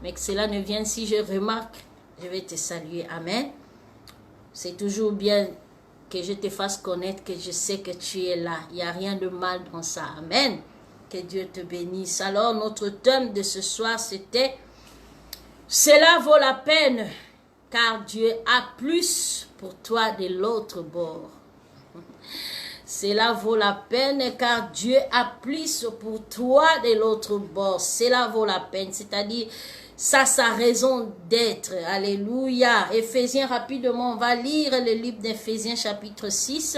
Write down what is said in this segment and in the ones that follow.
Mais que cela ne vienne, si je remarque, je vais te saluer. Amen. C'est toujours bien que je te fasse connaître que je sais que tu es là. Il n'y a rien de mal dans ça. Amen. Que Dieu te bénisse. Alors, notre thème de ce soir, c'était « Cela vaut la peine, car Dieu a plus pour toi de l'autre bord. » Cela vaut la peine, car Dieu a plus pour toi de l'autre bord. Cela vaut la peine, c'est-à-dire, ça, sa raison d'être. Alléluia. Éphésiens, rapidement, on va lire le livre d'Éphésiens, chapitre 6.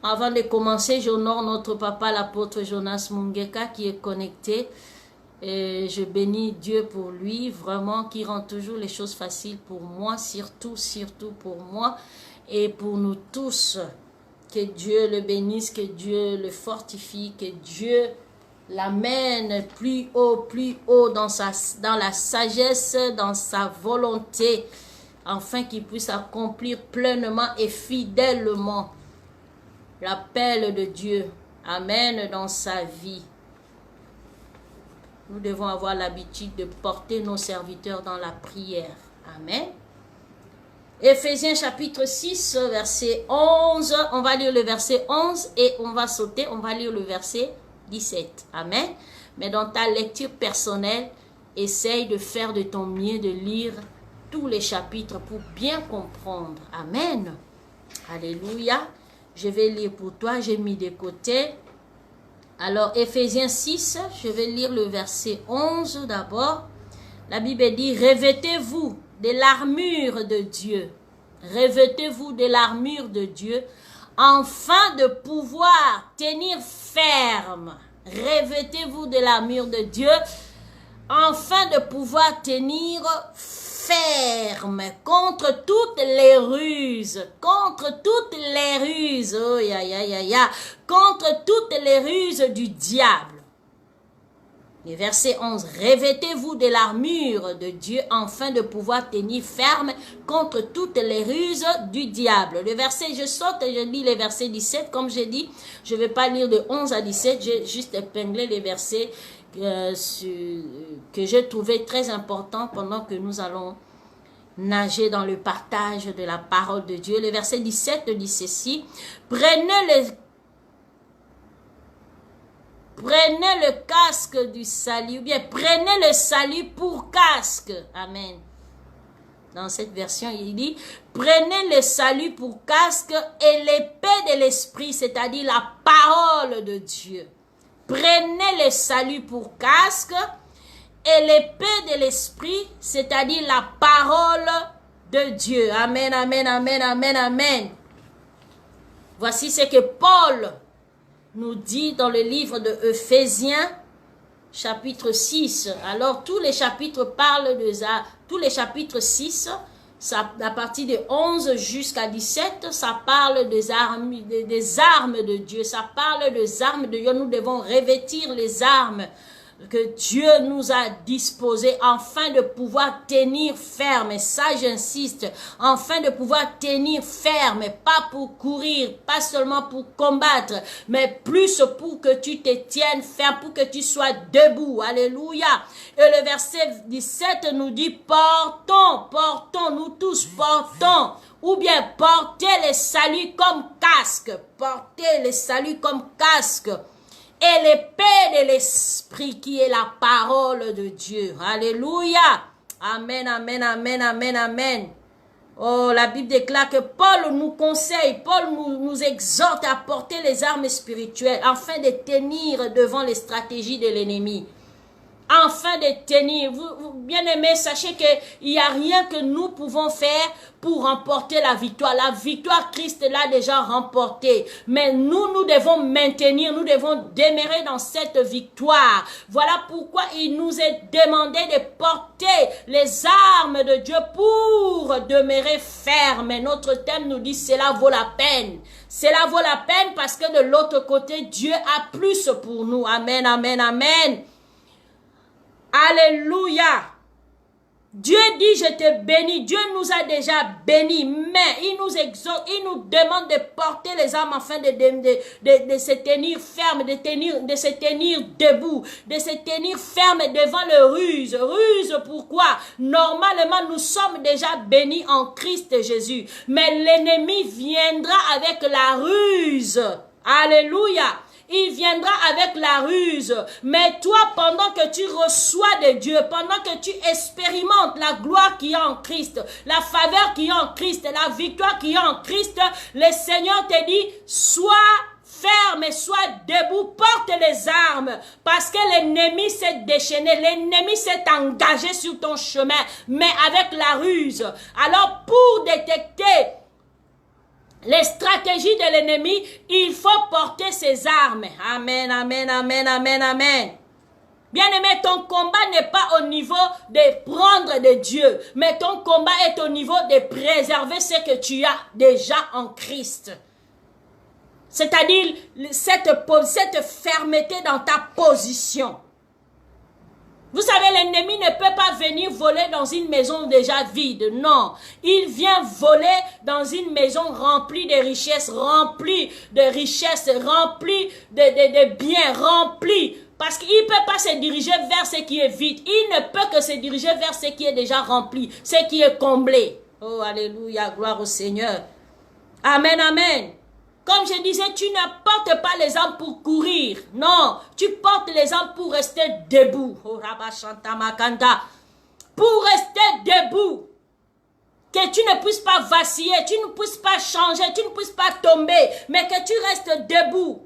Avant de commencer, j'honore notre papa, l'apôtre Jonas Mungeka, qui est connecté. Et je bénis Dieu pour lui, vraiment, qui rend toujours les choses faciles pour moi, surtout pour moi et pour nous tous. Que Dieu le bénisse, que Dieu le fortifie, que Dieu l'amène plus haut dans la sagesse, dans sa volonté, afin qu'il puisse accomplir pleinement et fidèlement l'appel de Dieu. Amen, dans sa vie. Nous devons avoir l'habitude de porter nos serviteurs dans la prière. Amen. Éphésiens chapitre 6, verset 11. On va lire le verset 11 et on va sauter, on va lire le verset 17. Amen. Mais dans ta lecture personnelle, essaye de faire de ton mieux de lire tous les chapitres pour bien comprendre. Amen. Alléluia. Je vais lire pour toi, j'ai mis de côté. Alors, Éphésiens 6, je vais lire le verset 11 d'abord. La Bible dit, revêtez-vous de l'armure de Dieu. Revêtez-vous de l'armure de Dieu, afin de pouvoir tenir ferme. Revêtez-vous de l'armure de Dieu, afin de pouvoir tenir ferme contre toutes les ruses, oh contre toutes les ruses du diable. Le verset 11, revêtez-vous de l'armure de Dieu afin de pouvoir tenir ferme contre toutes les ruses du diable. Le verset, je saute et je lis le verset 17, comme j'ai dit, je ne vais pas lire de 11 à 17, j'ai juste épinglé les versets que j'ai trouvé très importants pendant que nous allons nager dans le partage de la parole de Dieu. Le verset 17 dit ceci, prenez le casque du salut, ou bien prenez le salut pour casque. Amen. Dans cette version, il dit, prenez le salut pour casque et l'épée de l'esprit, c'est-à-dire la parole de Dieu. Prenez le salut pour casque et l'épée de l'esprit, c'est-à-dire la parole de Dieu. Amen, amen, amen, amen, amen. Voici ce que Paul nous dit dans le livre de Éphésiens, chapitre 6. Alors, tous les chapitres parlent de ça. Tous les chapitres 6, ça, à partir de 11 jusqu'à 17, ça parle des armes de Dieu. Ça parle des armes de Dieu. Nous devons revêtir les armes que Dieu nous a disposées afin de pouvoir tenir ferme. Et ça, j'insiste, afin de pouvoir tenir ferme, pas pour courir, pas seulement pour combattre, mais plus pour que tu te tiennes ferme, pour que tu sois debout. Alléluia. Et le verset 17 nous dit, portons, nous tous portons, ou bien portez le salut comme casque, portez le salut comme casque. Et l'épée de l'esprit qui est la parole de Dieu. Alléluia. Amen, amen, amen, amen, amen. Oh, la Bible déclare que Paul nous conseille, Paul nous exhorte à porter les armes spirituelles afin de tenir devant les stratégies de l'ennemi. Afin de tenir, vous bien-aimés, sachez qu'il n'y a rien que nous pouvons faire pour remporter la victoire. La victoire, Christ l'a déjà remportée. Mais nous devons maintenir, nous devons demeurer dans cette victoire. Voilà pourquoi il nous est demandé de porter les armes de Dieu pour demeurer ferme. Et notre thème nous dit, cela vaut la peine. Cela vaut la peine parce que de l'autre côté, Dieu a plus pour nous. Amen, amen, amen. Alléluia. Dieu dit, je te bénis. Dieu nous a déjà bénis, mais il nous exhorte, il nous demande de porter les armes afin de se tenir ferme, de se tenir debout, de se tenir ferme devant le ruse. Ruse, pourquoi? Normalement, nous sommes déjà bénis en Christ Jésus, mais l'ennemi viendra avec la ruse. Alléluia. Il viendra avec la ruse. Mais toi, pendant que tu reçois de Dieu, pendant que tu expérimentes la gloire qui est en Christ, la faveur qui est en Christ, la victoire qui est en Christ, le Seigneur te dit, sois ferme et sois debout, porte les armes, parce que l'ennemi s'est déchaîné, l'ennemi s'est engagé sur ton chemin, mais avec la ruse. Alors, pour détecter les stratégies de l'ennemi, il faut porter ses armes. Amen, amen, amen, amen, amen. Bien-aimé, ton combat n'est pas au niveau de prendre de Dieu, mais ton combat est au niveau de préserver ce que tu as déjà en Christ. C'est-à-dire cette fermeté dans ta position. Vous savez, l'ennemi ne peut pas venir voler dans une maison déjà vide. Non, il vient voler dans une maison remplie de richesses, remplie de biens, remplie. Parce qu'il ne peut pas se diriger vers ce qui est vide. Il ne peut que se diriger vers ce qui est déjà rempli, ce qui est comblé. Oh, alléluia, gloire au Seigneur. Amen, amen. Comme je disais, tu ne portes pas les armes pour courir. Non, tu portes les armes pour rester debout. Oh, Rabba Shanta Makanda. Pour rester debout. Que tu ne puisses pas vaciller, tu ne puisses pas changer, tu ne puisses pas tomber, mais que tu restes debout.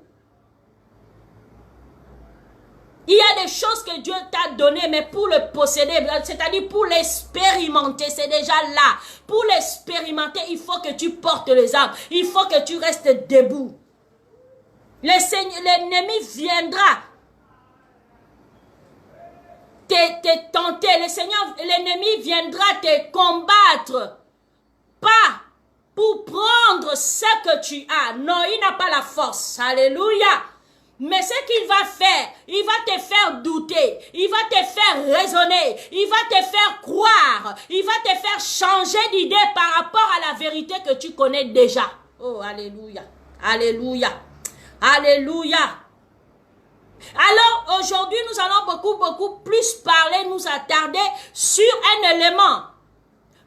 Il y a des choses que Dieu t'a données, mais pour le posséder, c'est-à-dire pour l'expérimenter, c'est déjà là. Pour l'expérimenter, il faut que tu portes les armes. Il faut que tu restes debout. L'ennemi viendra te tenter. L'ennemi viendra te combattre. Pas pour prendre ce que tu as. Non, il n'a pas la force. Alléluia. Mais ce qu'il va faire, il va te faire douter, il va te faire raisonner, il va te faire croire, il va te faire changer d'idée par rapport à la vérité que tu connais déjà. Oh, alléluia, alléluia, alléluia. Alors, aujourd'hui, nous allons beaucoup plus parler, nous attarder sur un élément.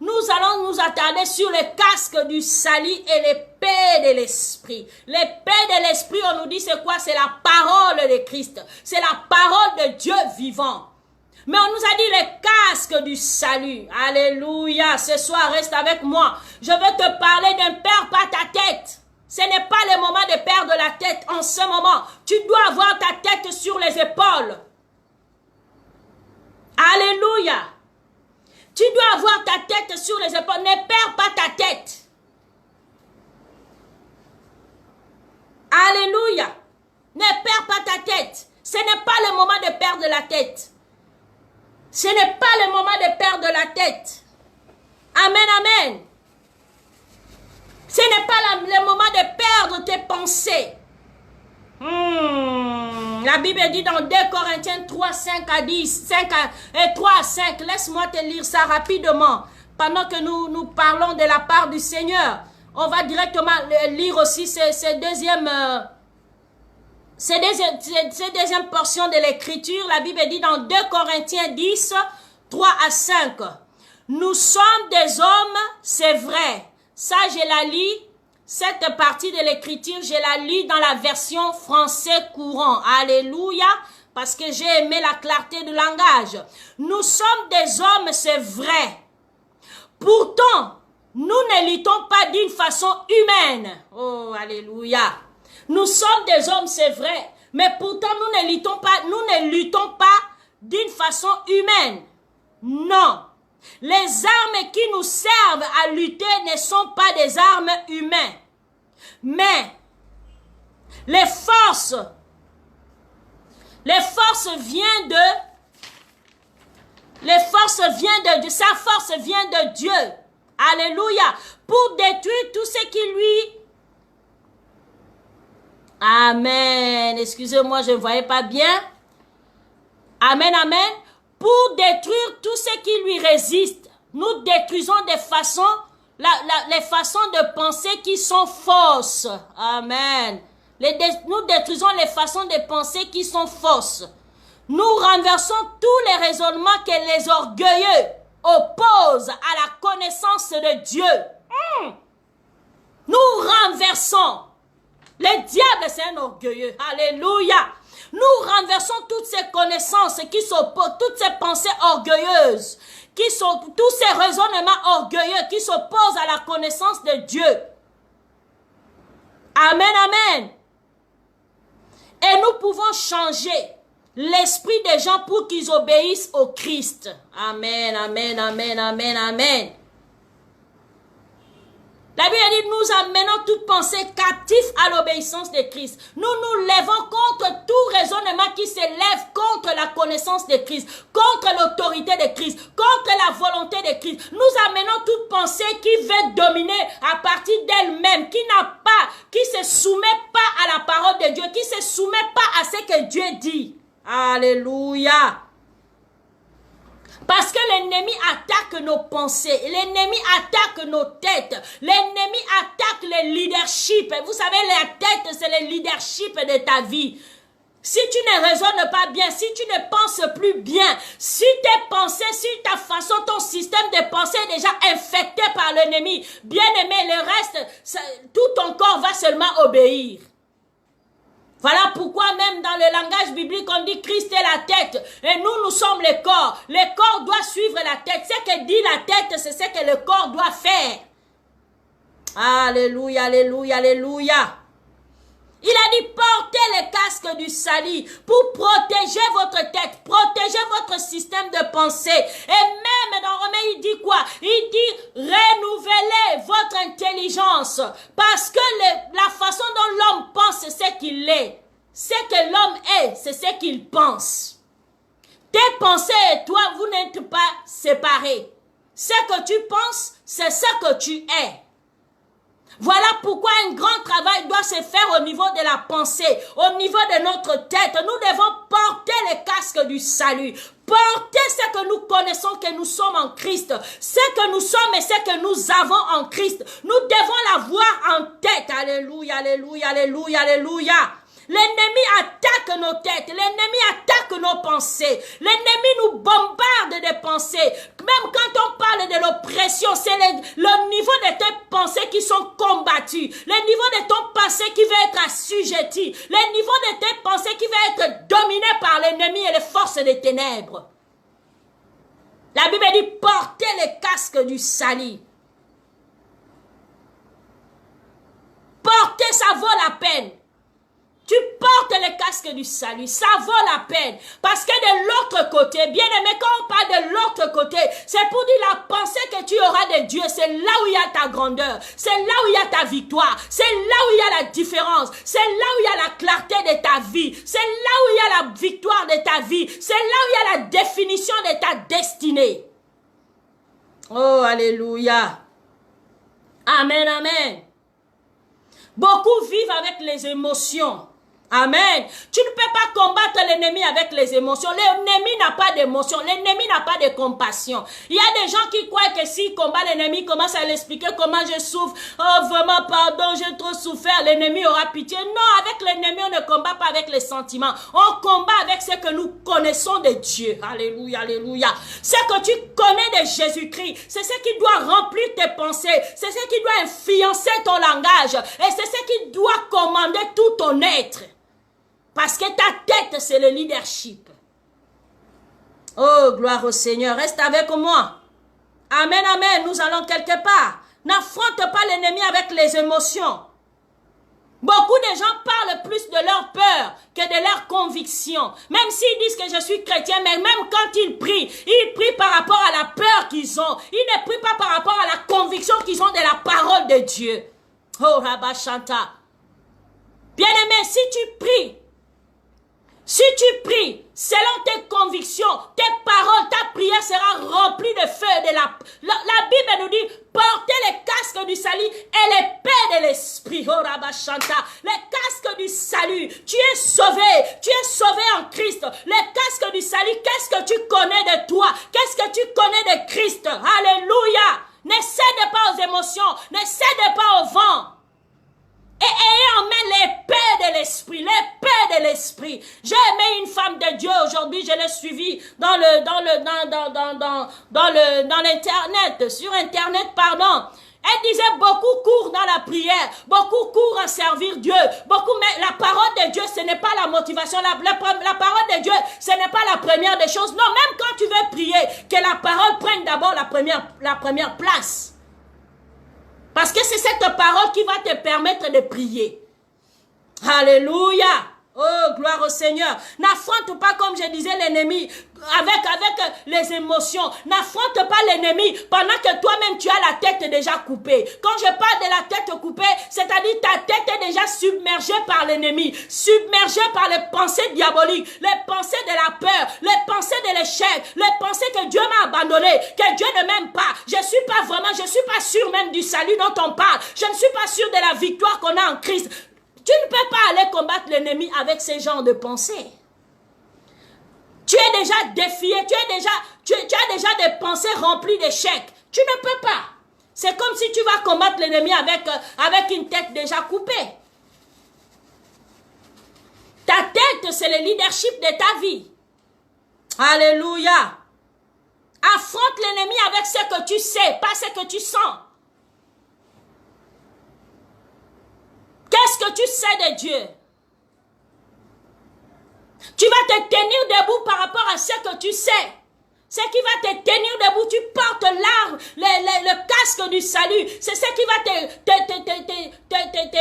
Nous allons nous attarder sur le casque du salut et l'épée de l'esprit. L'épée de l'esprit, on nous dit c'est quoi? C'est la parole de Christ. C'est la parole de Dieu vivant. Mais on nous a dit le casque du salut. Alléluia. Ce soir, reste avec moi. Je veux te parler d'un père pas ta tête. Ce n'est pas le moment de perdre la tête en ce moment. Tu dois avoir ta tête sur les épaules. Alléluia. Tu dois avoir ta tête sur les épaules. Ne perds pas ta tête. Alléluia. Ne perds pas ta tête. Ce n'est pas le moment de perdre la tête. Ce n'est pas le moment de perdre la tête. Amen, amen. Ce n'est pas le moment de perdre tes pensées. La Bible dit dans 2 Corinthiens 3, 5 à 10, 3 à 5, laisse-moi te lire ça rapidement. Pendant que nous parlons de la part du Seigneur, on va directement lire aussi ces deuxième portion de l'écriture. La Bible dit dans 2 Corinthiens 10, 3 à 5. Nous sommes des hommes, c'est vrai. Ça, je la lis. Cette partie de l'écriture, je la lis dans la version français courant. Alléluia, parce que j'ai aimé la clarté du langage. Nous sommes des hommes, c'est vrai. Pourtant, nous ne luttons pas d'une façon humaine. Oh, alléluia. Nous sommes des hommes, c'est vrai. Mais pourtant, nous ne luttons pas d'une façon humaine. Non. Les armes qui nous servent à lutter ne sont pas des armes humaines. Mais les forces viennent de sa force vient de Dieu. Alléluia. Pour détruire tout ce qui lui... Amen. Excusez-moi, je ne voyais pas bien. Amen, amen. Pour détruire tout ce qui lui résiste. Nous détruisons des façons, les façons de penser qui sont fausses. Amen. Nous détruisons les façons de penser qui sont fausses. Nous renversons tous les raisonnements que les orgueilleux opposent à la connaissance de Dieu. Nous renversons. Le diable, c'est un orgueilleux. Alléluia. Nous renversons toutes ces connaissances qui s'opposent, toutes ces pensées orgueilleuses, tous ces raisonnements orgueilleux qui s'opposent à la connaissance de Dieu. Amen, amen. Et nous pouvons changer l'esprit des gens pour qu'ils obéissent au Christ. Amen, amen, amen, amen, amen. La Bible dit, nous amenons toute pensée captive à l'obéissance de Christ. Nous nous levons contre tout raisonnement qui s'élève contre la connaissance de Christ, contre l'autorité de Christ, contre la volonté de Christ. Nous amenons toute pensée qui veut dominer à partir d'elle-même, qui se soumet pas à la parole de Dieu, qui se soumet pas à ce que Dieu dit. Alléluia. Parce que l'ennemi attaque nos pensées, l'ennemi attaque nos têtes, l'ennemi attaque le leadership. Vous savez, la tête, c'est le leadership de ta vie. Si tu ne raisonnes pas bien, si tu ne penses plus bien, si tes pensées, si ta façon, ton système de pensée est déjà infecté par l'ennemi, bien aimé, le reste, tout ton corps va seulement obéir. Voilà pourquoi même dans le langage biblique, on dit Christ est la tête et nous sommes le corps. Le corps doit suivre la tête. Ce que dit la tête, c'est ce que le corps doit faire. Alléluia, alléluia, alléluia. Il a dit portez le casque du salut pour protéger votre tête, protéger votre système de pensée. Et même dans Romains, il dit quoi? Il dit renouvelez votre intelligence. Parce que la façon dont l'homme pense, c'est ce qu'il est. Ce que l'homme est, c'est ce qu'il pense. Tes pensées et toi, vous n'êtes pas séparés. Ce que tu penses, c'est ce que tu es. Voilà pourquoi un grand travail doit se faire au niveau de la pensée, au niveau de notre tête. Nous devons porter le casque du salut. Porter ce que nous connaissons, que nous sommes en Christ. Ce que nous sommes et ce que nous avons en Christ. Nous devons l'avoir en tête. Alléluia, alléluia, alléluia, alléluia. L'ennemi attaque nos têtes, l'ennemi attaque nos pensées, l'ennemi nous bombarde de pensées. Même quand on parle de l'oppression, c'est le niveau de tes pensées qui sont combattues, le niveau de ton pensée qui va être assujetti, le niveau de tes pensées qui va être dominé par l'ennemi et les forces des ténèbres. La Bible dit portez le casque du salut. Porter, ça vaut la peine. Tu portes le casque du salut, ça vaut la peine. Parce que de l'autre côté, bien aimé, quand on parle de l'autre côté, c'est pour dire la pensée que tu auras de Dieu. C'est là où il y a ta grandeur. C'est là où il y a ta victoire. C'est là où il y a la différence. C'est là où il y a la clarté de ta vie. C'est là où il y a la victoire de ta vie. C'est là où il y a la définition de ta destinée. Oh, alléluia. Amen, amen. Beaucoup vivent avec les émotions. Amen. Tu ne peux pas combattre l'ennemi avec les émotions. L'ennemi n'a pas d'émotion. L'ennemi n'a pas de compassion. Il y a des gens qui croient que s'ils combattent l'ennemi, ils commencent à l'expliquer comment je souffre. Oh, vraiment, pardon, j'ai trop souffert. L'ennemi aura pitié. Non, avec l'ennemi, on ne combat pas avec les sentiments. On combat avec ce que nous connaissons de Dieu. Alléluia, alléluia. Ce que tu connais de Jésus-Christ, c'est ce qui doit remplir tes pensées. C'est ce qui doit influencer ton langage. Et c'est ce qui doit commander tout ton être. Parce que ta tête, c'est le leadership. Oh, gloire au Seigneur. Reste avec moi. Amen, amen. Nous allons quelque part. N'affronte pas l'ennemi avec les émotions. Beaucoup de gens parlent plus de leur peur que de leur conviction. Même s'ils disent que je suis chrétien, mais même quand ils prient par rapport à la peur qu'ils ont. Ils ne prient pas par rapport à la conviction qu'ils ont de la parole de Dieu. Oh, Rabba Shanta. Bien-aimé, si tu pries, Si tu pries selon tes convictions, tes paroles, ta prière sera remplie de feu et de la Bible nous dit, portez les casques du salut et l'épée de l'esprit. Oh, Rabashanta, les casques du salut. Tu es sauvé en Christ. Les casques du salut, qu'est-ce que tu connais de toi? Qu'est-ce que tu connais de Christ? Alléluia. Ne cède pas aux émotions, ne cède pas au vent. Et ayez en main l'épée de l'esprit, l'épée de l'esprit. J'ai aimé une femme de Dieu aujourd'hui, je l'ai suivie dans l'internet, sur internet, pardon. Elle disait beaucoup courent dans la prière, beaucoup courent à servir Dieu, beaucoup, mais la parole de Dieu, ce n'est pas la motivation, la parole de Dieu, ce n'est pas la première des choses. Non, même quand tu veux prier, que la parole prenne d'abord la première place. Parce que c'est cette parole qui va te permettre de prier. Alléluia. Oh, gloire au Seigneur. N'affronte pas, comme je disais, l'ennemi avec les émotions. N'affronte pas l'ennemi pendant que toi-même tu as la tête déjà coupée. Quand je parle de la tête coupée, c'est-à-dire ta tête est déjà submergée par l'ennemi, submergée par les pensées diaboliques, les pensées de la peur, les pensées de l'échec, les pensées que Dieu m'a abandonné, que Dieu ne m'aime pas. Je suis pas sûr même du salut dont on parle. Je ne suis pas sûr de la victoire qu'on a en Christ. Tu ne peux pas aller combattre l'ennemi avec ces genres de pensées. Tu es déjà défié, tu as déjà des pensées remplies d'échecs. Tu ne peux pas. C'est comme si tu vas combattre l'ennemi avec une tête déjà coupée. Ta tête, c'est le leadership de ta vie. Alléluia. Affronte l'ennemi avec ce que tu sais, pas ce que tu sens. Qu'est-ce que tu sais de Dieu? Tu vas te tenir debout par rapport à ce que tu sais. Ce qui va te tenir debout, tu portes l'arme, le casque du salut. C'est ce qui va te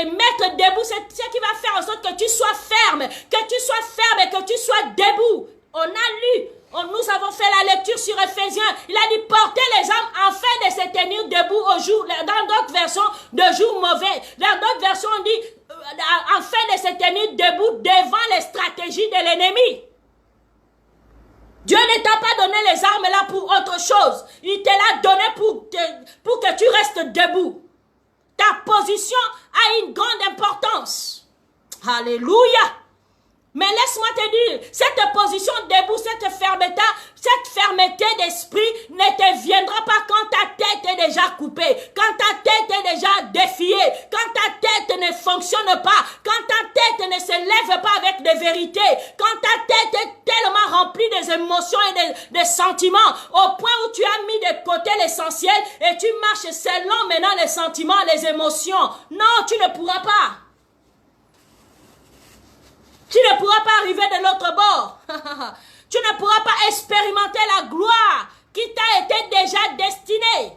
mettre debout. C'est ce qui va faire en sorte que tu sois ferme. Que tu sois ferme et que tu sois debout. On a lu. Nous avons fait la lecture sur Éphésiens. Il a dit porter les armes afin de se tenir debout au jour. Dans d'autres versions, de jours mauvais. Dans d'autres versions, on dit afin de se tenir debout devant les stratégies de l'ennemi. Dieu ne t'a pas donné les armes là pour autre chose. Il te l'a donné pour que tu restes debout. Ta position a une grande importance. Alléluia. Mais laisse-moi te dire, cette position debout, cette fermeté d'esprit ne te viendra pas quand ta tête est déjà coupée, quand ta tête est déjà défiée, quand ta tête ne fonctionne pas, quand ta tête ne se lève pas avec des vérités, quand ta tête est tellement remplie des émotions et des sentiments, au point où tu as mis de côté l'essentiel et tu marches selon maintenant les sentiments, les émotions. Non, tu ne pourras pas. Tu ne pourras pas arriver de l'autre bord. Tu ne pourras pas expérimenter la gloire qui t'a été déjà destinée.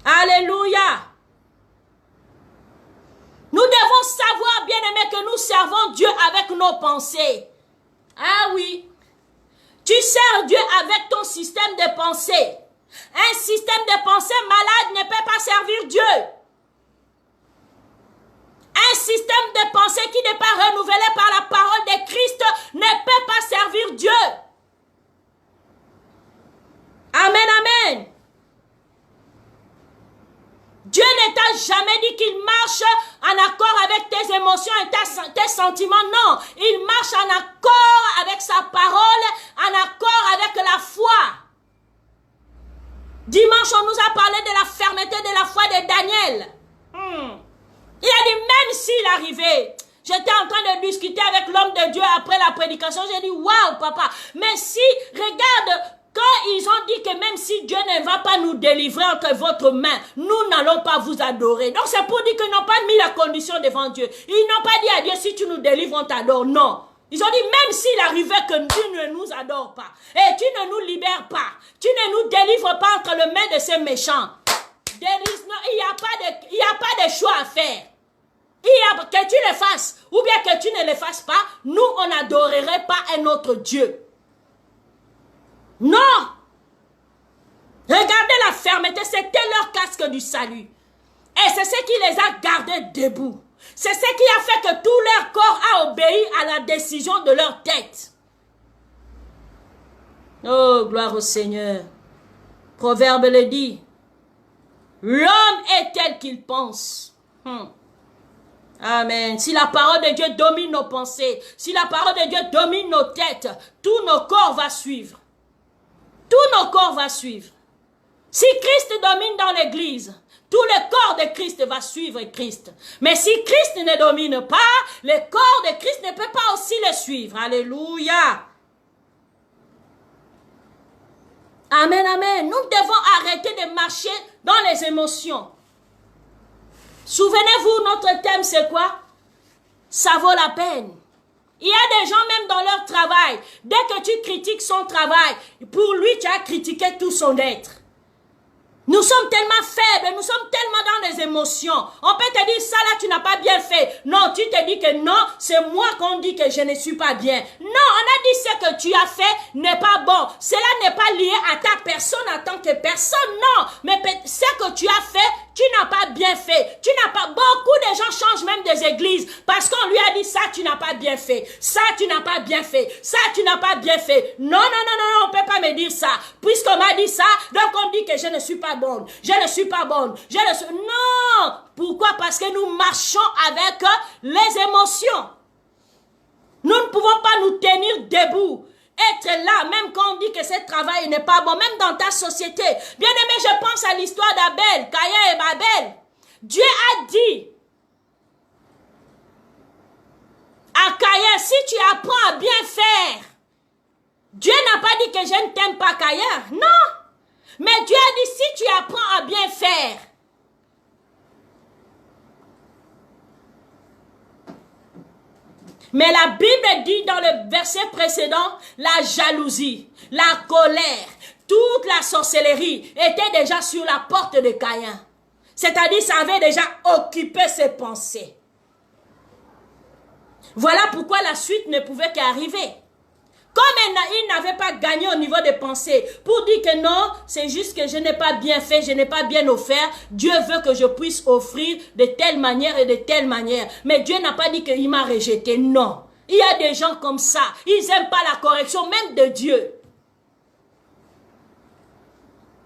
Alléluia. Nous devons savoir, bien-aimés, que nous servons Dieu avec nos pensées. Ah oui. Tu sers Dieu avec ton système de pensée. Un système de pensée malade ne peut pas servir Dieu. Un système de pensée qui n'est pas renouvelé par la parole de Christ ne peut pas servir Dieu. Amen, amen. Dieu ne t'a jamais dit qu'il marche en accord avec tes émotions et tes sentiments. Non, il marche en accord avec sa parole, en accord avec la foi. Dimanche, on nous a parlé de la fermeté de la foi de Daniel. Il a dit, même s'il arrivait, j'étais en train de discuter avec l'homme de Dieu après la prédication, j'ai dit, waouh papa, mais si, regarde, quand ils ont dit que même si Dieu ne va pas nous délivrer entre votre main, nous n'allons pas vous adorer. Donc c'est pour dire qu'ils n'ont pas mis la condition devant Dieu. Ils n'ont pas dit à Dieu, si tu nous délivres, on t'adore. Non. Ils ont dit, même s'il arrivait que tu ne nous adores pas, et tu ne nous libères pas, tu ne nous délivres pas entre les mains de ces méchants, il n'y a pas de choix à faire. Que tu le fasses ou bien que tu ne le fasses pas, nous on n'adorerait pas un autre Dieu. Non. Regardez la fermeté, c'était leur casque du salut. Et c'est ce qui les a gardés debout. C'est ce qui a fait que tout leur corps a obéi à la décision de leur tête. Oh, gloire au Seigneur. Proverbe le dit. L'homme est tel qu'il pense. Amen. Si la parole de Dieu domine nos pensées, si la parole de Dieu domine nos têtes, tous nos corps vont suivre. Tous nos corps vont suivre. Si Christ domine dans l'église, tout le corps de Christ va suivre Christ. Mais si Christ ne domine pas, le corps de Christ ne peut pas aussi le suivre. Alléluia. Amen, amen. Nous devons arrêter de marcher dans les émotions. Souvenez-vous, notre thème c'est quoi? Ça vaut la peine. Il y a des gens même dans leur travail. Dès que tu critiques son travail, pour lui tu as critiqué tout son être. Nous sommes tellement faibles, nous sommes tellement dans les émotions. On peut te dire, ça là, tu n'as pas bien fait. Non, tu te dis que non, c'est moi qu'on dit que je ne suis pas bien. Non, on a dit ce que tu as fait n'est pas bon. Cela n'est pas lié à ta personne en tant que personne, non. Mais ce que tu as fait, tu n'as pas bien fait. Tu n'as pas, beaucoup de gens changent même des églises parce qu'on lui a dit ça, tu n'as pas bien fait. Ça, tu n'as pas bien fait. Ça, tu n'as pas bien fait. Non, non, non, non, on ne peut pas me dire ça. Puisqu'on m'a dit ça, donc on dit que je ne suis pas bonne. Je ne suis pas bonne. Je ne suis... Non! Pourquoi? Parce que nous marchons avec les émotions. Nous ne pouvons pas nous tenir debout. Être là, même quand on dit que ce travail n'est pas bon, même dans ta société. Bien aimé, je pense à l'histoire d'Abel, Caïn et Babel. Dieu a dit à Caïn, si tu apprends à bien faire, Dieu n'a pas dit que je ne t'aime pas Caïn, non. Mais Dieu a dit, si tu apprends à bien faire, mais la Bible dit dans le verset précédent, la jalousie, la colère, toute la sorcellerie était déjà sur la porte de Caïn. C'est-à-dire, ça avait déjà occupé ses pensées. Voilà pourquoi la suite ne pouvait qu'arriver. Comme il n'avait pas gagné au niveau des pensées, pour dire que non, c'est juste que je n'ai pas bien fait, je n'ai pas bien offert, Dieu veut que je puisse offrir de telle manière et de telle manière. Mais Dieu n'a pas dit qu'il m'a rejeté, non. Il y a des gens comme ça, ils n'aiment pas la correction, même de Dieu.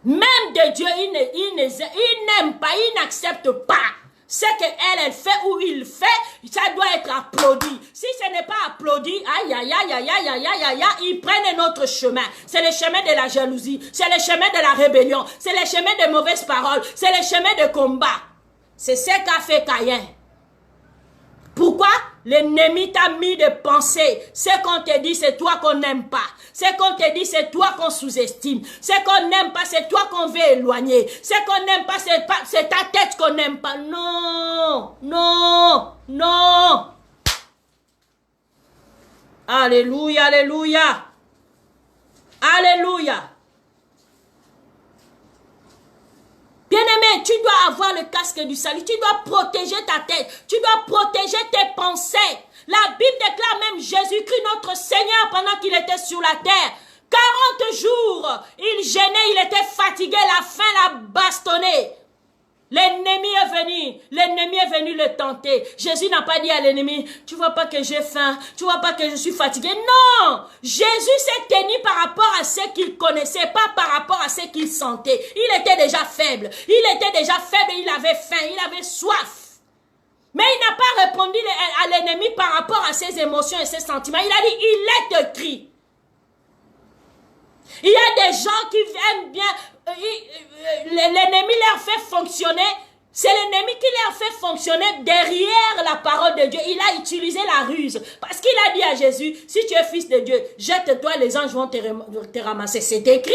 Même de Dieu, ils n'aiment pas, ils n'acceptent pas. Ce qu'elle fait ou il fait, ça doit être applaudi. Si ce n'est pas applaudi, aïe, aïe, aïe, aïe, aïe, aïe, aïe, aïe, ils prennent un autre chemin. C'est le chemin de la jalousie, c'est le chemin de la rébellion, c'est le chemin de mauvaises paroles, c'est le chemin de combat. C'est ce qu'a fait Caïn. Pourquoi? L'ennemi t'a mis de penser. Ce qu'on te dit, c'est toi qu'on n'aime pas. Ce qu'on te dit, c'est toi qu'on sous-estime. Ce qu'on n'aime pas, c'est toi qu'on veut éloigner. Ce qu'on n'aime pas, c'est ta tête qu'on n'aime pas. Non, non, non. Alléluia, alléluia. Alléluia. Bien-aimé, tu dois avoir le casque du salut. Tu dois protéger ta tête. Tu dois protéger tes pensées. La Bible déclare même Jésus-Christ, notre Seigneur, pendant qu'il était sur la terre. 40 jours, il gênait, il était fatigué, la faim l'a bastonné. L'ennemi est venu le tenter. Jésus n'a pas dit à l'ennemi, tu vois pas que j'ai faim, tu vois pas que je suis fatigué. Non, Jésus s'est tenu par rapport à ce qu'il connaissait, pas par rapport à ce qu'il sentait. Il était déjà faible, il avait faim, il avait soif. Mais il n'a pas répondu à l'ennemi par rapport à ses émotions et ses sentiments. Il a dit, il est écrit. Il y a des gens qui aiment bien, l'ennemi leur fait fonctionner, c'est l'ennemi qui leur fait fonctionner derrière la parole de Dieu. Il a utilisé la ruse, parce qu'il a dit à Jésus, si tu es fils de Dieu, jette-toi, les anges vont te ramasser. C'est écrit,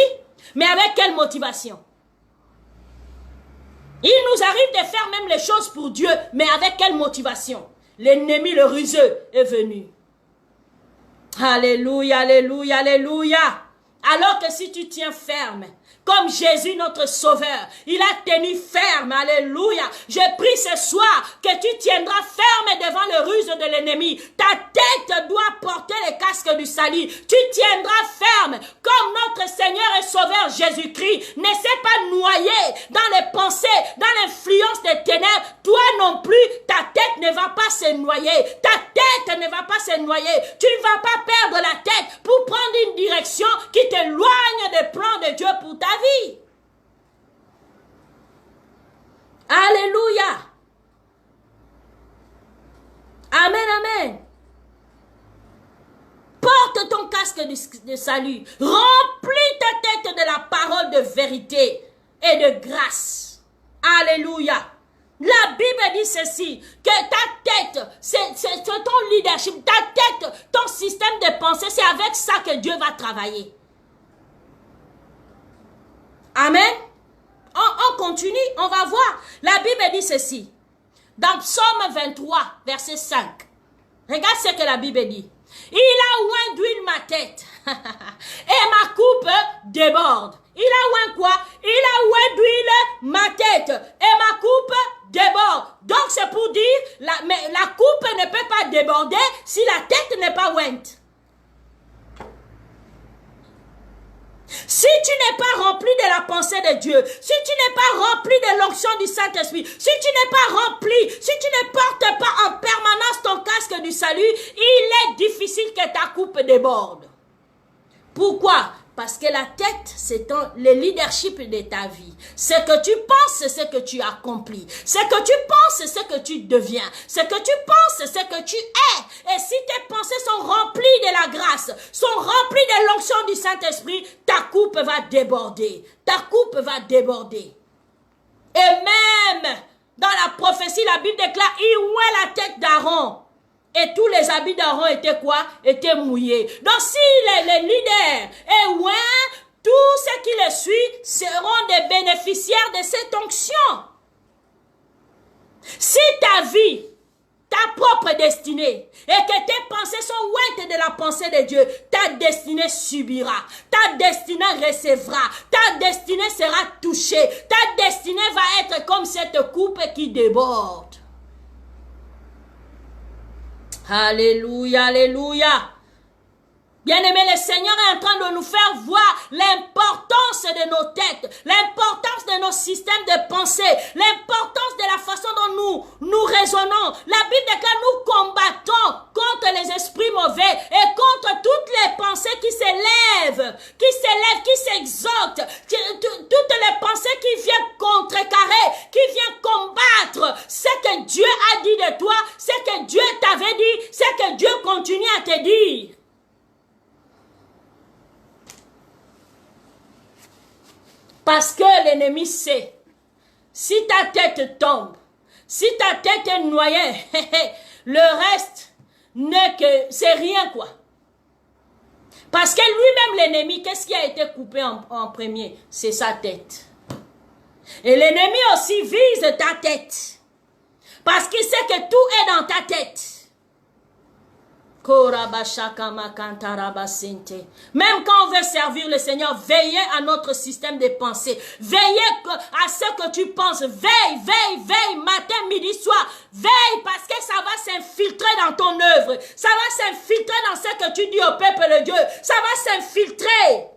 mais avec quelle motivation? Il nous arrive de faire même les choses pour Dieu, mais avec quelle motivation? L'ennemi, le ruseux, est venu. Alléluia, alléluia, alléluia. Alors que si tu tiens ferme, comme Jésus notre sauveur, il a tenu ferme, alléluia. Je prie ce soir que tu tiendras ferme devant le ruse de l'ennemi. Ta tête doit porter le casque du salut. Tu tiendras ferme comme notre Seigneur et Sauveur Jésus-Christ. Ne s'est pas noyé dans les pensées, dans l'influence des ténèbres. Toi non plus, ta tête ne va pas se noyer. Ta tête ne va pas se noyer. Tu ne vas pas perdre la tête pour prendre une direction qui t'éloigne des plans de Dieu pour ta vie. Alléluia. Amen, amen. Porte ton casque de salut. Remplis ta tête de la parole de vérité et de grâce. Alléluia. La Bible dit ceci, que ta tête, c'est ton leadership, ta tête, ton système de pensée, c'est avec ça que Dieu va travailler. Amen. On continue, on va voir. La Bible dit ceci. Dans Psaume 23, verset 5. Regarde ce que la Bible dit. Il a oint d'huile ma tête et ma coupe déborde. Il a oint quoi? Il a oint d'huile ma tête et ma coupe déborde. Donc c'est pour dire, mais la coupe ne peut pas déborder si la tête n'est pas ointe. Si tu n'es pas rempli de la pensée de Dieu, si tu n'es pas rempli de l'onction du Saint-Esprit, si tu n'es pas rempli, si tu ne portes pas en permanence ton casque du salut, il est difficile que ta coupe déborde. Pourquoi? Parce que la tête, c'est le leadership de ta vie. Ce que tu penses, c'est ce que tu accomplis. Ce que tu penses, c'est ce que tu deviens. Ce que tu penses, c'est ce que tu es. Et si tes pensées sont remplies de la grâce, sont remplies de l'onction du Saint-Esprit, ta coupe va déborder. Ta coupe va déborder. Et même dans la prophétie, la Bible déclare, il oint la tête d'Aaron. Et tous les habits d'Aaron étaient quoi? Étaient mouillés. Donc si les leaders est oint, tous ceux qui le suivent seront des bénéficiaires de cette onction. Si ta vie, ta propre destinée, et que tes pensées sont ointes de la pensée de Dieu, ta destinée subira, ta destinée recevra, ta destinée sera touchée, ta destinée va être comme cette coupe qui déborde. Alléluia, alléluia. Bien-aimé, le Seigneur est en train de nous faire voir l'importance de nos têtes, l'importance de nos systèmes de pensée, l'importance de la façon dont nous raisonnons. La Bible déclare, nous combattons contre les esprits mauvais et contre toutes les pensées qui s'élèvent, qui s'exaltent, toutes les pensées qui viennent contrecarrer, qui viennent combattre ce que Dieu a dit de toi, ce que Dieu t'avait dit, ce que Dieu continue à te dire. Parce que l'ennemi sait, si ta tête tombe, si ta tête est noyée, le reste n'est que, c'est rien quoi. Parce que lui-même l'ennemi, qu'est-ce qui a été coupé en premier? C'est sa tête. Et l'ennemi aussi vise ta tête. Parce qu'il sait que tout est dans ta tête. Même quand on veut servir le Seigneur, veillez à notre système de pensée. Veillez à ce que tu penses. Veille, matin, midi, soir. Veille parce que ça va s'infiltrer dans ton œuvre. Ça va s'infiltrer dans ce que tu dis au peuple de Dieu. Ça va s'infiltrer.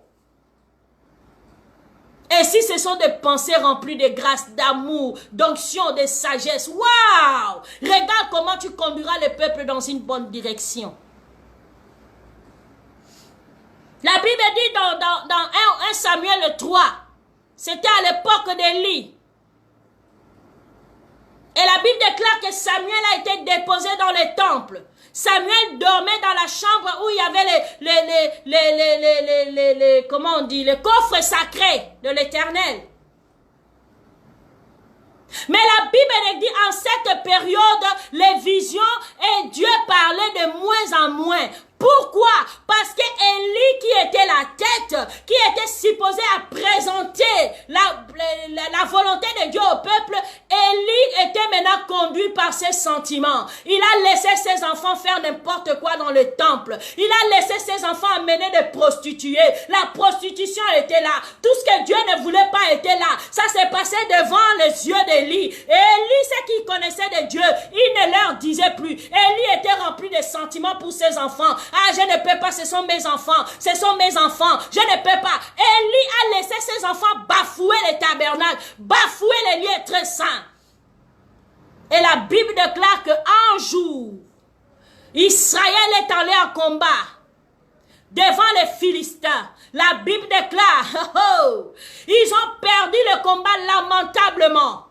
Et si ce sont des pensées remplies de grâce, d'amour, d'onction, de sagesse, waouh! Regarde comment tu conduiras le peuple dans une bonne direction. La Bible dit dans 1 Samuel 3, c'était à l'époque d'Élie. Et la Bible déclare que Samuel a été déposé dans le temple. Samuel dormait dans la chambre où il y avait comment on dit, les coffres sacrés de l'Éternel. Mais la Bible dit en cette période, les visions et Dieu parlait de moins en moins. Pourquoi? Parce que Élie qui était la tête, qui était supposé à présenter la volonté de Dieu au peuple, Élie était maintenant conduit conduit par ses sentiments. Il a laissé ses enfants faire n'importe quoi dans le temple. Il a laissé ses enfants amener des prostituées. La prostitution était là. Tout ce que Dieu ne voulait pas était là. Ça s'est passé devant les yeux d'Élie. Et Élie, c'est qu'il connaissait de Dieu. Il ne leur disait plus. Élie était rempli de sentiments pour ses enfants. Ah, je ne peux pas, ce sont mes enfants. Ce sont mes enfants. Je ne peux pas. Élie a laissé ses enfants bafouer les tabernacles, bafouer les lieux très saints. Et la Bible déclare qu'un jour, Israël est allé en combat devant les Philistins. La Bible déclare, ils ont perdu le combat lamentablement.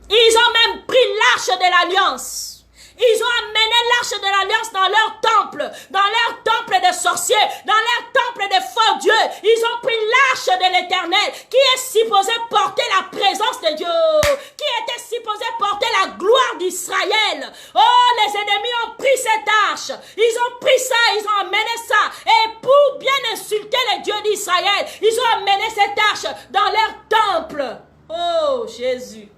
Ils ont même pris l'arche de l'alliance. Ils ont amené l'arche de l'alliance dans leur temple de sorciers, dans leur temple de faux dieux. Ils ont pris l'arche de l'Éternel qui est supposée porter la présence de Dieu, qui était supposée porter la gloire d'Israël. Oh, les ennemis ont pris cette arche. Ils ont pris ça, ils ont amené ça. Et pour bien insulter les dieux d'Israël, ils ont amené cette arche dans leur temple. Oh, Jésus.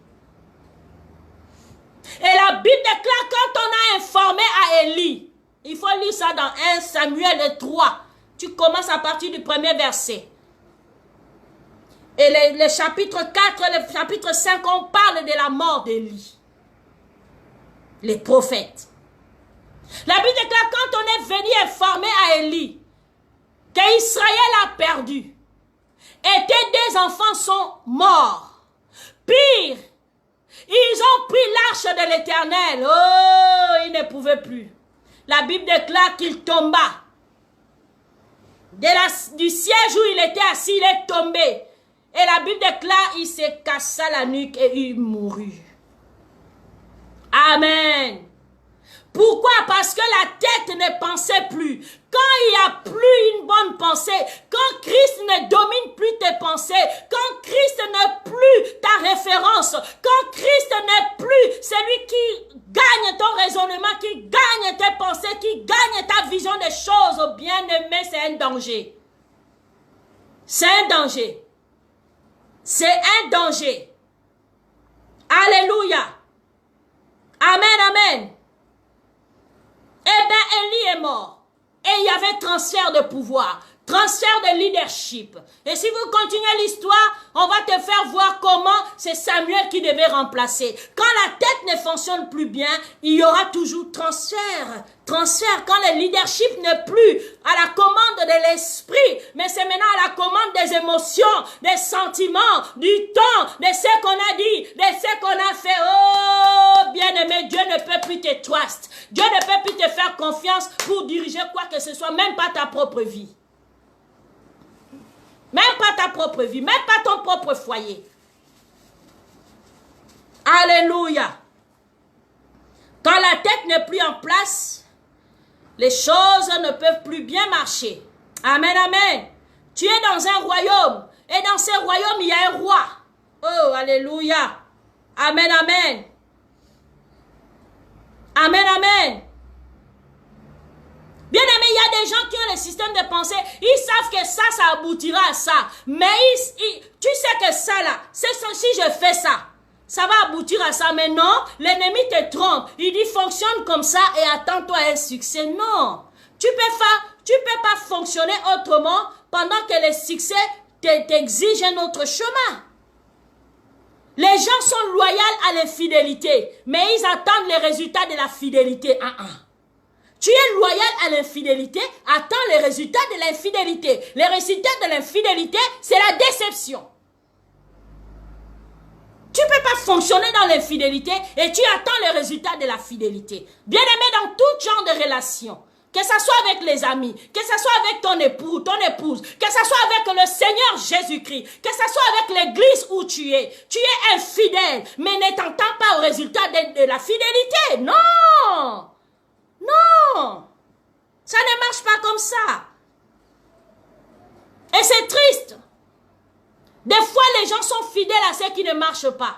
Et la Bible déclare quand on a informé à Élie, il faut lire ça dans 1 Samuel 3, tu commences à partir du premier verset. Et le chapitre 4 et le chapitre 5, on parle de la mort d'Élie. Les prophètes. La Bible déclare quand on est venu informer à Élie qu'Israël a perdu et que des enfants sont morts. Pire, ils ont pris l'arche de l'Éternel. Oh, ils ne pouvaient plus. La Bible déclare qu'il tomba. Du siège où il était assis, il est tombé. Et la Bible déclare qu'il se cassa la nuque et il mourut. Amen. Pourquoi? Parce que la tête ne pensait plus. Quand il n'y a plus une bonne pensée, quand Christ ne domine plus tes pensées, quand Christ n'est plus ta référence, quand Christ n'est plus celui qui gagne ton raisonnement, qui gagne tes pensées, qui gagne ta vision des choses, bien-aimé, c'est un danger. C'est un danger. C'est un danger. Alléluia. Amen, amen. Eh bien, Élie est mort. Et il y avait transfert de pouvoir, transfert de leadership. Et si vous continuez l'histoire, on va te faire voir comment c'est Samuel qui devait remplacer. Quand la tête ne fonctionne plus bien, il y aura toujours transfert. Transfert quand le leadership n'est plus à la commande de l'esprit, mais c'est maintenant à la commande des émotions, des sentiments, du temps, de ce qu'on a dit, de ce qu'on a fait. Oh, bien-aimé, Dieu ne peut plus te trust. Dieu ne peut plus te faire confiance pour diriger quoi que ce soit, même pas ta propre vie. Même pas ta propre vie, même pas ton propre foyer. Alléluia. Quand la tête n'est plus en place, les choses ne peuvent plus bien marcher. Amen, amen. Tu es dans un royaume. Et dans ce royaume, il y a un roi. Oh, alléluia. Amen, amen. Amen, amen. Bien aimé, il y a des gens qui ont le système de pensée. Ils savent que ça aboutira à ça. Mais tu sais que ça là, si je fais ça, ça va aboutir à ça. Mais non, l'ennemi te trompe. Il dit fonctionne comme ça et attends-toi un succès. Non. Tu peux pas fonctionner autrement pendant que le succès t'exige un autre chemin. Les gens sont loyaux à l'infidélité, mais ils attendent les résultats de la fidélité. Tu es loyal à l'infidélité, attends les résultats de l'infidélité. Les résultats de l'infidélité, c'est la déception. Tu ne peux pas fonctionner dans l'infidélité et tu attends les résultats de la fidélité. Bien aimé, dans tout genre de relation, que ce soit avec les amis, que ce soit avec ton époux, ton épouse, que ce soit avec le Seigneur Jésus-Christ, que ce soit avec l'église où tu es infidèle, mais ne t'attends pas au résultat de la fidélité. Non! Non, ça ne marche pas comme ça. Et c'est triste. Des fois, les gens sont fidèles à ce qui ne marche pas.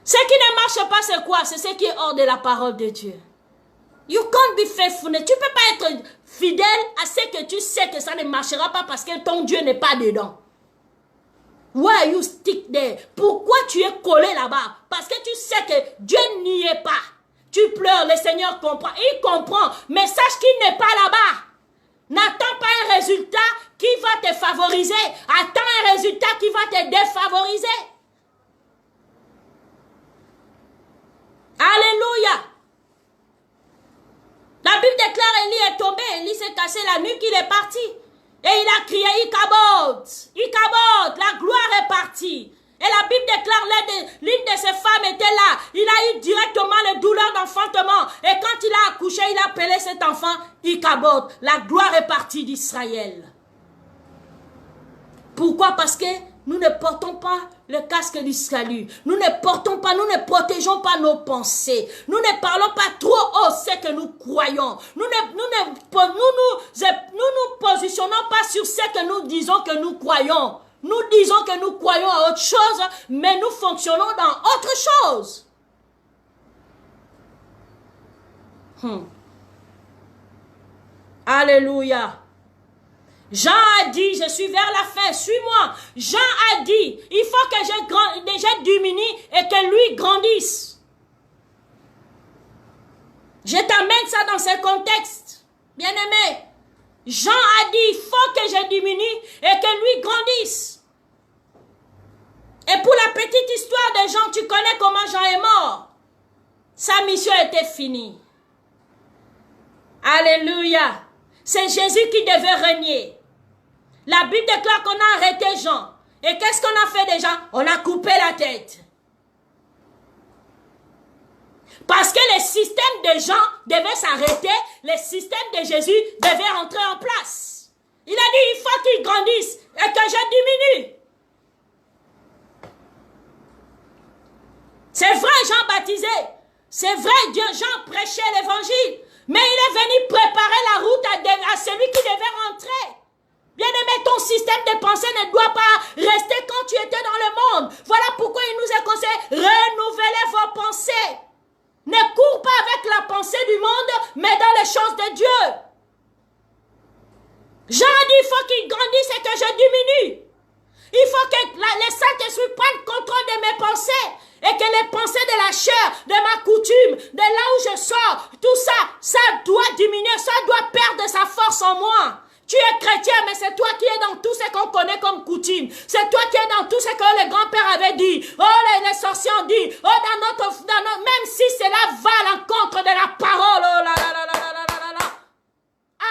Ce qui ne marche pas, c'est quoi? C'est ce qui est hors de la parole de Dieu. You can't be faithful. Tu ne peux pas être fidèle à ce que tu sais que ça ne marchera pas parce que ton Dieu n'est pas dedans. Why are you stick there? Pourquoi tu es collé là-bas? Parce que tu sais que Dieu n'y est pas. Tu pleures, le Seigneur comprend. Il comprend, mais sache qu'il n'est pas là-bas. N'attends pas un résultat qui va te favoriser. Attends un résultat qui va te défavoriser. Alléluia. La Bible déclare Élie est tombé, Élie s'est cassé la nuque, il est parti. Et il a crié, Ichabod, Ichabod, la gloire est partie. Et la Bible déclare, l'une de ses femmes était là. Il a eu directement les douleurs d'enfantement. Et quand il a accouché, il a appelé cet enfant Ichabod. La gloire est partie d'Israël. Pourquoi? Parce que nous ne portons pas le casque du salut. Nous ne portons pas, nous ne protégeons pas nos pensées. Nous ne parlons pas trop haut ce que nous croyons. Nous nous positionnons pas sur ce que nous disons que nous croyons. Nous disons que nous croyons à autre chose, mais nous fonctionnons dans autre chose. Alléluia. Jean a dit, je suis vers la fin, suis-moi. Jean a dit, il faut que je diminue et que lui grandisse. Je t'amène ça dans ce contexte, bien-aimé. Jean a dit, il faut que je diminue et que lui grandisse. Et pour la petite histoire de Jean, tu connais comment Jean est mort. Sa mission était finie. Alléluia. C'est Jésus qui devait régner. La Bible déclare qu'on a arrêté Jean. Et qu'est-ce qu'on a fait déjà? On a coupé la tête. Parce que le système de Jean devait s'arrêter, le système de Jésus devait rentrer en place. Il a dit, il faut qu'il grandisse et que je diminue. C'est vrai, Jean baptisé. C'est vrai, Jean prêchait l'évangile. Mais il est venu préparer la route à celui qui devait rentrer. Bien-aimé, ton système de pensée ne doit pas rester quand tu étais dans le monde. Voilà pourquoi il nous est conseillé, renouvelez vos pensées. Ne cours pas avec la pensée du monde, mais dans les choses de Dieu. Jean dit, il faut qu'il grandisse et que je diminue. Il faut que le Saint-Esprit prenne contrôle de mes pensées. Et que les pensées de la chair, de ma coutume, de là où je sors, tout ça, ça doit diminuer, ça doit perdre sa force en moi. Tu es chrétien, mais c'est toi qui es dans tout ce qu'on connaît comme coutume. C'est toi qui es dans tout ce que les grands-pères avaient dit. Oh, les sorciers ont dit. Oh, même si cela va à l'encontre de la parole. Oh là là là là là là là là.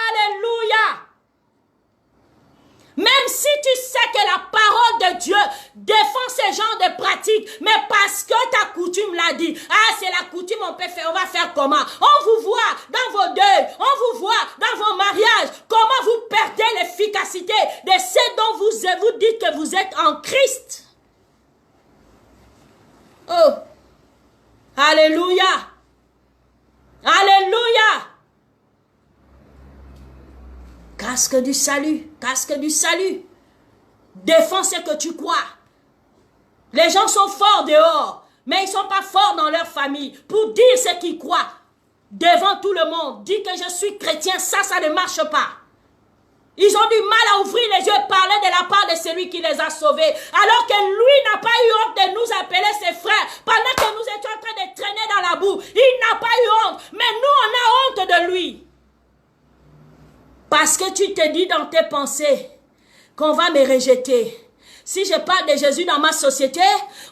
Alléluia. Même si tu sais que la parole de Dieu défend ce genre de pratiques, mais parce que ta coutume l'a dit, ah c'est la coutume, on va faire comment? On vous voit dans vos deuils, on vous voit dans vos mariages, comment vous perdez l'efficacité de ce dont vous dites que vous êtes en Christ. Oh, alléluia, alléluia. Casque du salut, casque du salut. Défends ce que tu crois. Les gens sont forts dehors, mais ils ne sont pas forts dans leur famille pour dire ce qu'ils croient. Devant tout le monde, dire que je suis chrétien, ça ne marche pas. Ils ont du mal à ouvrir les yeux et parler de la part de celui qui les a sauvés. Alors que lui n'a pas eu honte de nous appeler ses frères. Pendant que nous étions en train de traîner dans la boue, il n'a pas eu honte. Mais nous, on a honte de lui. Parce que tu te dis dans tes pensées qu'on va me rejeter. Si je parle de Jésus dans ma société,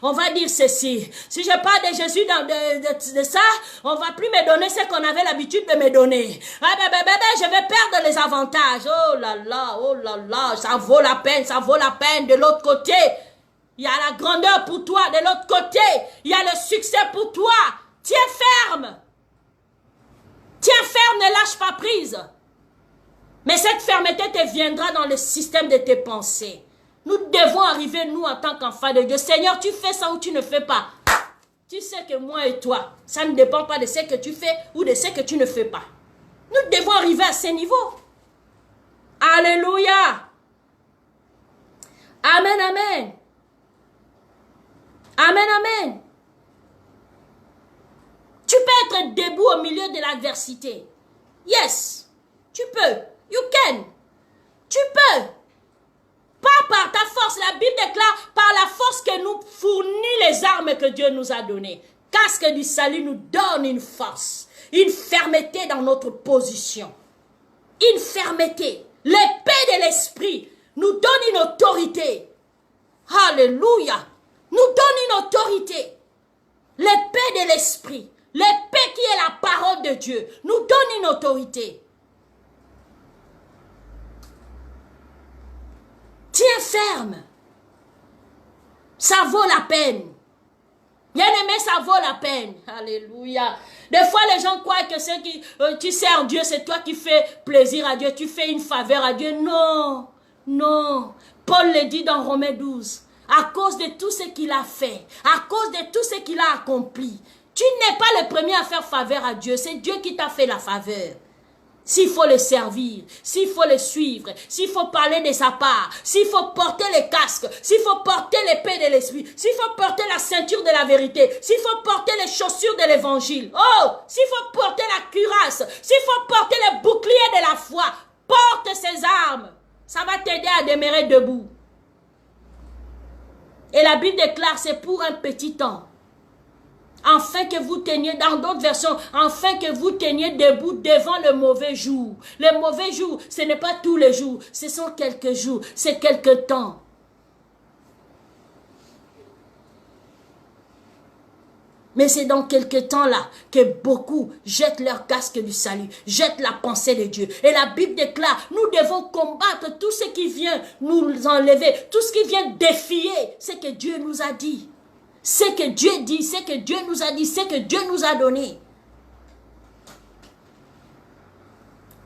on va dire ceci. Si je parle de Jésus de ça, on va plus me donner ce qu'on avait l'habitude de me donner. Ah, je vais perdre les avantages. Oh là là, ça vaut la peine de l'autre côté. Il y a la grandeur pour toi de l'autre côté. Il y a le succès pour toi. Tiens ferme. Tiens ferme, ne lâche pas prise. Mais cette fermeté te viendra dans le système de tes pensées. Nous devons arriver, nous, en tant qu'enfants de Dieu. Seigneur, tu fais ça ou tu ne fais pas. Tu sais que moi et toi, ça ne dépend pas de ce que tu fais ou de ce que tu ne fais pas. Nous devons arriver à ce niveau. Alléluia. Amen, amen. Amen, amen. Tu peux être debout au milieu de l'adversité. Yes, tu peux. You can. Tu peux. Pas par ta force. La Bible déclare, par casque nous fournit les armes que Dieu nous a données. Casque du salut nous donne une force, une fermeté dans notre position. Une fermeté. L'épée de l'esprit nous donne une autorité. Alléluia. Nous donne une autorité. L'épée de l'esprit, l'épée qui est la parole de Dieu, nous donne une autorité. Tiens ferme. Ça vaut la peine. Bien-aimé, ça vaut la peine. Alléluia. Des fois, les gens croient que c'est qui tu sers Dieu, c'est toi qui fais plaisir à Dieu, tu fais une faveur à Dieu. Non, non. Paul le dit dans Romains 12. À cause de tout ce qu'il a fait, à cause de tout ce qu'il a accompli, tu n'es pas le premier à faire faveur à Dieu. C'est Dieu qui t'a fait la faveur. S'il faut le servir, s'il faut le suivre, s'il faut parler de sa part, s'il faut porter les casques, s'il faut porter l'épée de l'esprit, s'il faut porter la ceinture de la vérité, s'il faut porter les chaussures de l'évangile, oh, s'il faut porter la cuirasse, s'il faut porter le bouclier de la foi, porte ces armes. Ça va t'aider à demeurer debout. Et la Bible déclare, c'est pour un petit temps. Afin que vous teniez, dans d'autres versions, afin que vous teniez debout devant le mauvais jour. Le mauvais jour, ce n'est pas tous les jours, ce sont quelques jours, c'est quelques temps. Mais c'est dans quelques temps-là que beaucoup jettent leur casque du salut, jettent la pensée de Dieu. Et la Bible déclare, nous devons combattre tout ce qui vient nous enlever, tout ce qui vient défier ce que Dieu nous a dit. Ce que Dieu dit, ce que Dieu nous a dit, ce que Dieu nous a donné.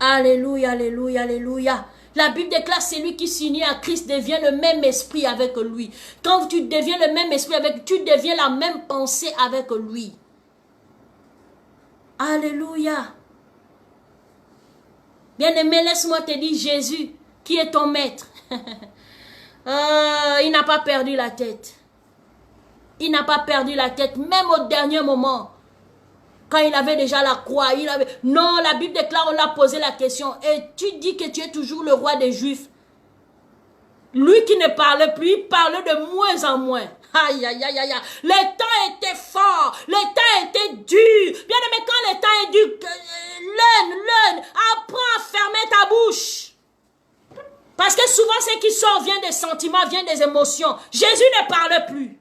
Alléluia, alléluia, alléluia. La Bible déclare, celui qui s'unit à Christ devient le même esprit avec lui. Quand tu deviens le même esprit avec lui, tu deviens la même pensée avec lui. Alléluia. Bien-aimé, laisse-moi te dire, Jésus, qui est ton maître. Il n'a pas perdu la tête. Il n'a pas perdu la tête, même au dernier moment. Quand il avait déjà la croix, il avait... Non, la Bible déclare, on l'a posé la question. Et tu dis que tu es toujours le roi des Juifs. Lui qui ne parlait plus, il parlait de moins en moins. Aïe, aïe, aïe, aïe. Le temps était fort, le temps était dur. Bien aimé, quand le temps est dur, learn, apprends à fermer ta bouche. Parce que souvent, ce qui sort vient des sentiments, vient des émotions. Jésus ne parle plus.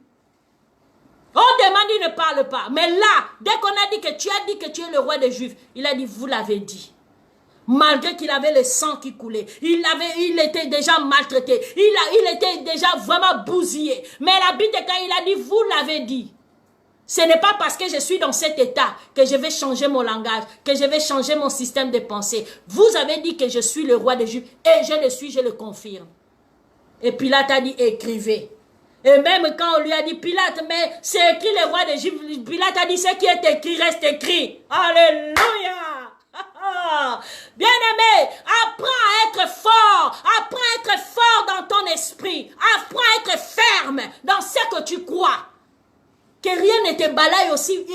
On demande, il ne parle pas. Mais là, dès qu'on a dit que tu as dit que tu es le roi des Juifs, il a dit, vous l'avez dit. Malgré qu'il avait le sang qui coulait, il était déjà maltraité, il était déjà vraiment bousillé. Mais la Bible, quand il a dit, vous l'avez dit. Ce n'est pas parce que je suis dans cet état que je vais changer mon langage, que je vais changer mon système de pensée. Vous avez dit que je suis le roi des Juifs, et je le suis, je le confirme. Et Pilate a dit, écrivez. Et même quand on lui a dit, Pilate, mais c'est écrit le roi des Juifs, Pilate a dit, ce qui est écrit reste écrit. Alléluia. Bien-aimé, apprends à être fort, apprends à être fort dans ton esprit, apprends à être ferme dans ce que tu crois. Que rien ne te balaye aussi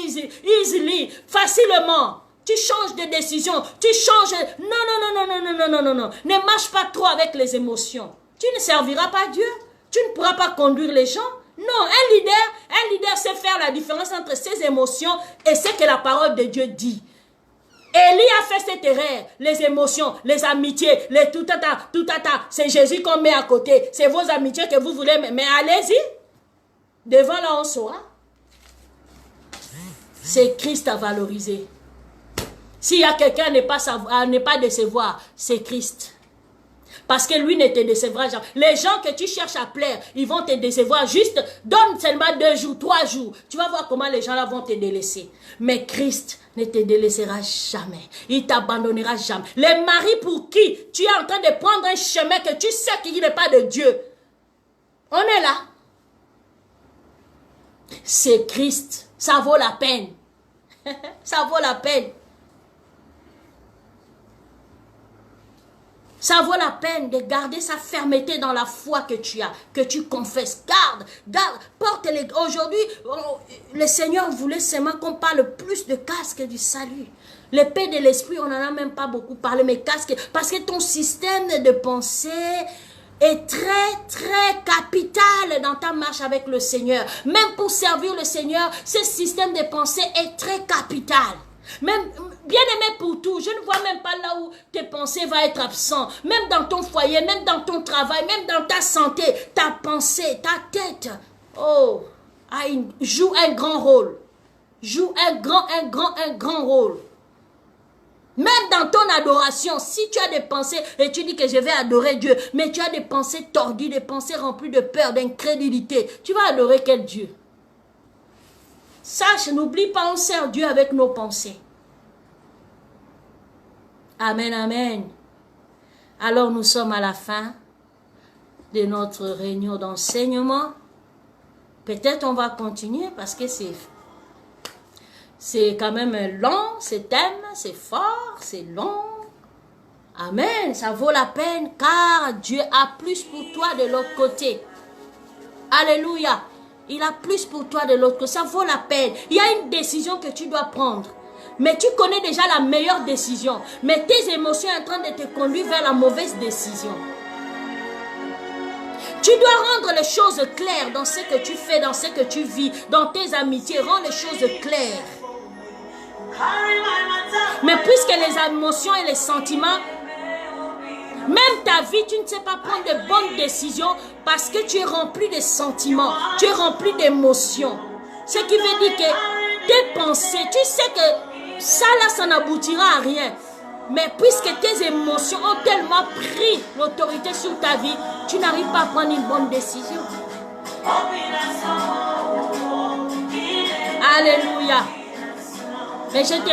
easily, facilement. Tu changes de décision, tu changes... Non. Ne marche pas trop avec les émotions. Tu ne serviras pas Dieu. Tu ne pourras pas conduire les gens. Non, un leader sait faire la différence entre ses émotions et ce que la parole de Dieu dit. Élie a fait cette erreur, les émotions, les amitiés, les tout tata. C'est Jésus qu'on met à côté. C'est vos amitiés que vous voulez, mais allez-y. Devant là, on saura. C'est Christ à valoriser. S'il y a quelqu'un à ne pas décevoir, c'est Christ. Parce que lui ne te décevra jamais. Les gens que tu cherches à plaire, ils vont te décevoir. Juste, donne seulement 2 jours, 3 jours. Tu vas voir comment les gens là vont te délaisser. Mais Christ ne te délaissera jamais. Il t'abandonnera jamais. Les maris pour qui tu es en train de prendre un chemin que tu sais qu'il n'est pas de Dieu. On est là. C'est Christ. Ça vaut la peine. Ça vaut la peine. Ça vaut la peine de garder sa fermeté dans la foi que tu as, que tu confesses. Garde, porte-les. Aujourd'hui, le Seigneur voulait seulement qu'on parle plus de casque du salut. L'épée de l'esprit, on n'en a même pas beaucoup parlé, mais casque, parce que ton système de pensée est très est très capital dans ta marche avec le Seigneur. Même pour servir le Seigneur, ce système de pensée est très capital. Même bien aimé pour tout, je ne vois même pas là où tes pensées vont être absentes. Même dans ton foyer, même dans ton travail, même dans ta santé, ta pensée, ta tête, joue un grand rôle. Joue un grand rôle. Même dans ton adoration, si tu as des pensées et tu dis que je vais adorer Dieu, mais tu as des pensées tordues, des pensées remplies de peur, d'incrédulité, tu vas adorer quel Dieu? Sache, n'oublie pas, on sert Dieu avec nos pensées. Amen, amen. Alors nous sommes à la fin de notre réunion d'enseignement. Peut-être on va continuer parce que c'est quand même long, ce thème, c'est fort, c'est long. Amen, ça vaut la peine car Dieu a plus pour toi de l'autre côté. Alléluia. Il a plus pour toi de l'autre côté, ça vaut la peine. Il y a une décision que tu dois prendre. Mais tu connais déjà la meilleure décision. Mais tes émotions sont en train de te conduire vers la mauvaise décision. Tu dois rendre les choses claires dans ce que tu fais, dans ce que tu vis, dans tes amitiés. Rends les choses claires. Mais puisque les émotions et les sentiments, même ta vie, tu ne sais pas prendre de bonnes décisions parce que tu es rempli de sentiments, tu es rempli d'émotions. Ce qui veut dire que tes pensées, tu sais que ça là, ça n'aboutira à rien. Mais puisque tes émotions ont tellement pris l'autorité sur ta vie, tu n'arrives pas à prendre une bonne décision. Alléluia. Mais je te